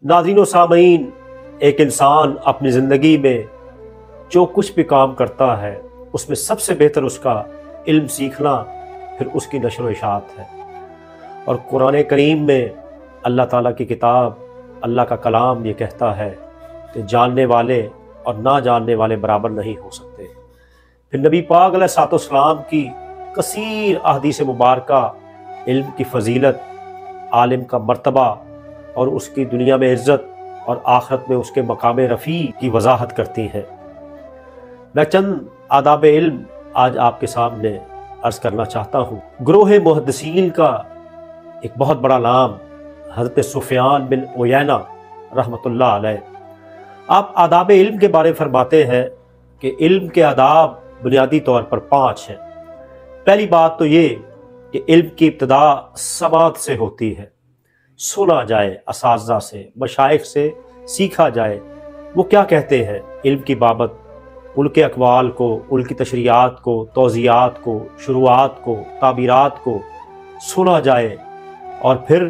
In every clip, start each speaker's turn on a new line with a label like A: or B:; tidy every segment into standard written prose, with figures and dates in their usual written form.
A: नाज़रीन व सामईन, एक इंसान अपनी ज़िंदगी में जो कुछ भी काम करता है उसमें सबसे बेहतर उसका इल्म सीखना, फिर उसकी नशर व इशाअत है। और कुरान करीम में अल्लाह ताला की किताब, अल्लाह का कलाम ये कहता है कि जानने वाले और ना जानने वाले बराबर नहीं हो सकते। फिर नबी पाक अलैहिस्सलाम की कसीर अहदीस मुबारका इल्म की फ़जीलत, आलिम का मर्तबा और उसकी दुनिया में इज़्ज़त और आखिरत में उसके मकाम रफ़ी की वजाहत करती हैं। मैं चंद आदाब इल्म आज आपके सामने अर्ज़ करना चाहता हूँ। ग्रोह मुहद्दिसीन का एक बहुत बड़ा नाम हज़रत सुफ़ियान बिन उयैना रहमतुल्लाह अलैह, आप आदाब इल्म के बारे में फरमाते हैं कि इल्म के आदाब बुनियादी तौर पर 5 हैं। पहली बात तो ये कि इल्म की इब्तिदा समात से होती है, सुना जाए, असातिज़ा से, मशाइख से सीखा जाए वो क्या कहते हैं इल्म की बाबत, उनके अक़वाल को, उनकी तशरीआत को, तौज़ीआत को, शुरुआत को, ताबीरात को सुना जाए। और फिर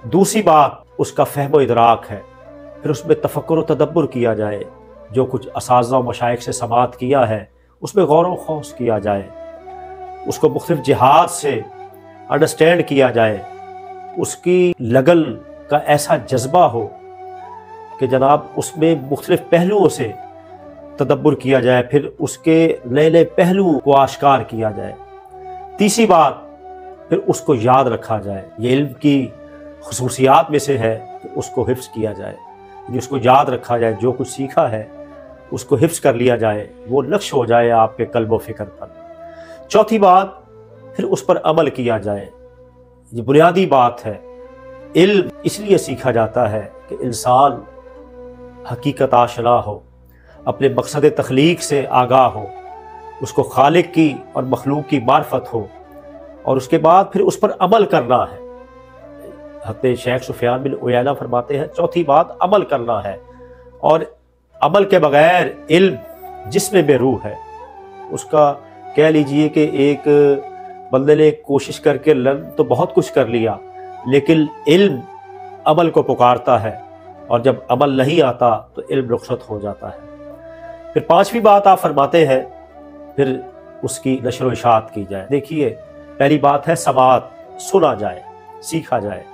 A: दूसरी बात उसका फ़हम व इदराक है, फिर उसमें तफ़क्कुर व तदब्बुर किया जाए, जो कुछ असातिज़ा व मशाइख से समात किया है उसमें गौर व खौस किया जाए, उसको मुख्तलिफ़ जिहाद से अंडरस्टैंड किया जाए, उसकी लगन का ऐसा जज्बा हो कि जनाब उसमें मुख्तलिफ़ पहलुओं से तदब्बुर किया जाए, फिर उसके नए नए पहलुओं को आश्कार किया जाए। तीसरी बात, फिर उसको याद रखा जाए। ये इल्म की खुसूसियात में से है कि उसको हिफ्ज़ किया जाए, उसको याद रखा जाए, जो कुछ सीखा है उसको हिफ्ज़ कर लिया जाए, वो नक्श हो जाए आपके कल्ब व फ़िक्र पर। चौथी बात, फिर उस पर अमल किया जाए। ये बुनियादी बात है। इल्म इसलिए सीखा जाता है कि इंसान हकीकत आशना हो, अपने मकसद तख्लीक से आगाह हो, उसको खालिक की और मखलूक की मार्फत हो, और उसके बाद फिर उस पर अमल करना है। हज़रत शेख सुफ़ियान बिन उयैना फरमाते हैं चौथी बात अमल करना है, और अमल के बगैर इल्म जिस्म में रूह है। उसका कह लीजिए कि एक बंदे ने कोशिश करके लर्न तो बहुत कुछ कर लिया, लेकिन इल्म अमल को पुकारता है, और जब अमल नहीं आता तो इल्म रुखसत हो जाता है। फिर पांचवी बात आप फरमाते हैं फिर उसकी नशर व इशाअत की जाए। देखिए, पहली बात है समात, सुना जाए, सीखा जाए।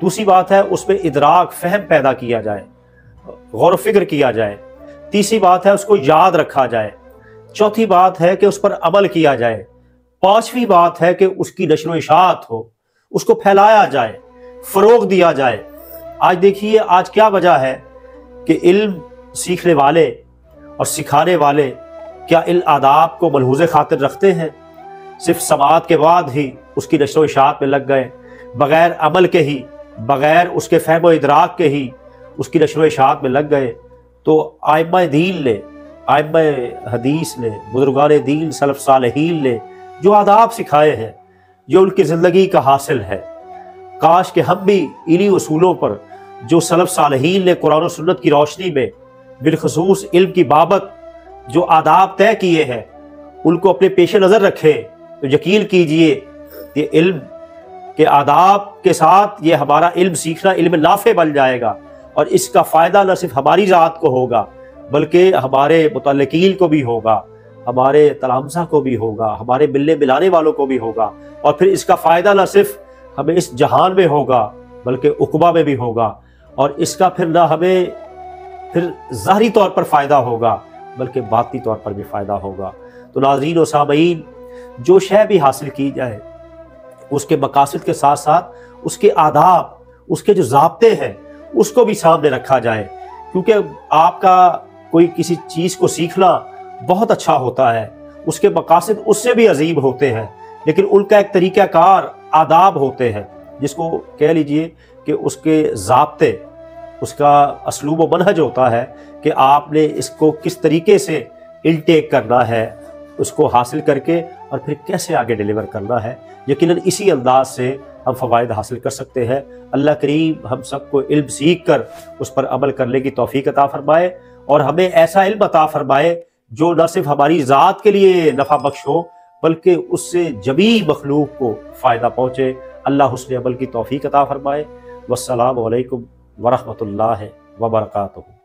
A: दूसरी बात है उसमें इदराक, फहम पैदा किया जाए, गौर फिक्र किया जाए। तीसरी बात है उसको याद रखा जाए। चौथी बात है कि उस पर अमल किया जाए। पांचवी बात है कि उसकी नशर व इशाअत हो, उसको फैलाया जाए, फरोग दिया जाए। आज देखिए, आज क्या वजह है कि इल्म सीखने वाले और सिखाने वाले क्या इन आदाब को मलहूज़े खातिर रखते हैं? सिर्फ समात के बाद ही उसकी नशर व इशाअत में लग गए, बग़ैर अमल के ही, बग़ैर उसके फ़हम व इदराक के ही उसकी नशर व इशाअत में लग गए। तो आइम्मा दीन ने, आइम्मा हदीस ने, बुज़ुर्गान दीन सलफ़ सालेहीन ने जो आदाब सिखाए हैं, जो उनकी ज़िंदगी का हासिल है, काश कि हम भी इन्हीं उसूलों पर जो सलफ़ सालेहीन ने कुरान और सुन्नत की रोशनी में बिलखुसूस इल्म की बाबत जो आदाब तय किए हैं उनको अपने पेश नज़र रखें, तो यकीन कीजिए ये इल्म के आदाब के साथ ये हमारा इल्म सीखना इल्म नाफ़े बन जाएगा, और इसका फ़ायदा न सिर्फ हमारी ज़ात को होगा बल्कि हमारे मुतल्लिकीन को भी होगा, हमारे तलामज़ा को भी होगा, हमारे मिलने मिलाने वालों को भी होगा, और फिर इसका फ़ायदा न सिर्फ हमें इस जहान में होगा बल्कि उक़बा में भी होगा, और इसका फिर ना हमें फिर ज़ाहिरी तौर पर फ़ायदा होगा बल्कि बाती तौर पर भी फ़ायदा होगा। तो नाज़रीन व सामईन, जो शय भी हासिल की जाए उसके मकासद के साथ साथ उसके आदाब, उसके जो ज़ाब्ते हैं उसको भी सामने रखा जाए, क्योंकि आपका कोई किसी चीज़ को सीखना बहुत अच्छा होता है, उसके मकासद उससे भी अजीब होते हैं, लेकिन उनका एक तरीक़ाकार आदाब होते हैं, जिसको कह लीजिए कि उसके ज़ाब्ते, उसका असलूब व मनहज होता है कि आपने इसको किस तरीके से इनटेक करना है, उसको हासिल करके और फिर कैसे आगे डिलीवर करना है। यकीनन इसी अंदाज से हम फ़वाइद हासिल कर सकते हैं। अल्लाह करीम हम सबको इल्म सीख कर उस पर अमल करने की तौफीक अता फरमाए, और हमें ऐसा इल्म अता फरमाए जो न सिर्फ हमारी ज़ात के लिए नफ़ा बख्श हो बल्कि उससे जमी मखलूक को फ़ायदा पहुँचे। अल्लाह हुस्न अमल की तौफीक अता फरमाए। वस्सलामु अलैकुम ورحمۃ اللہ وبرکاتہ۔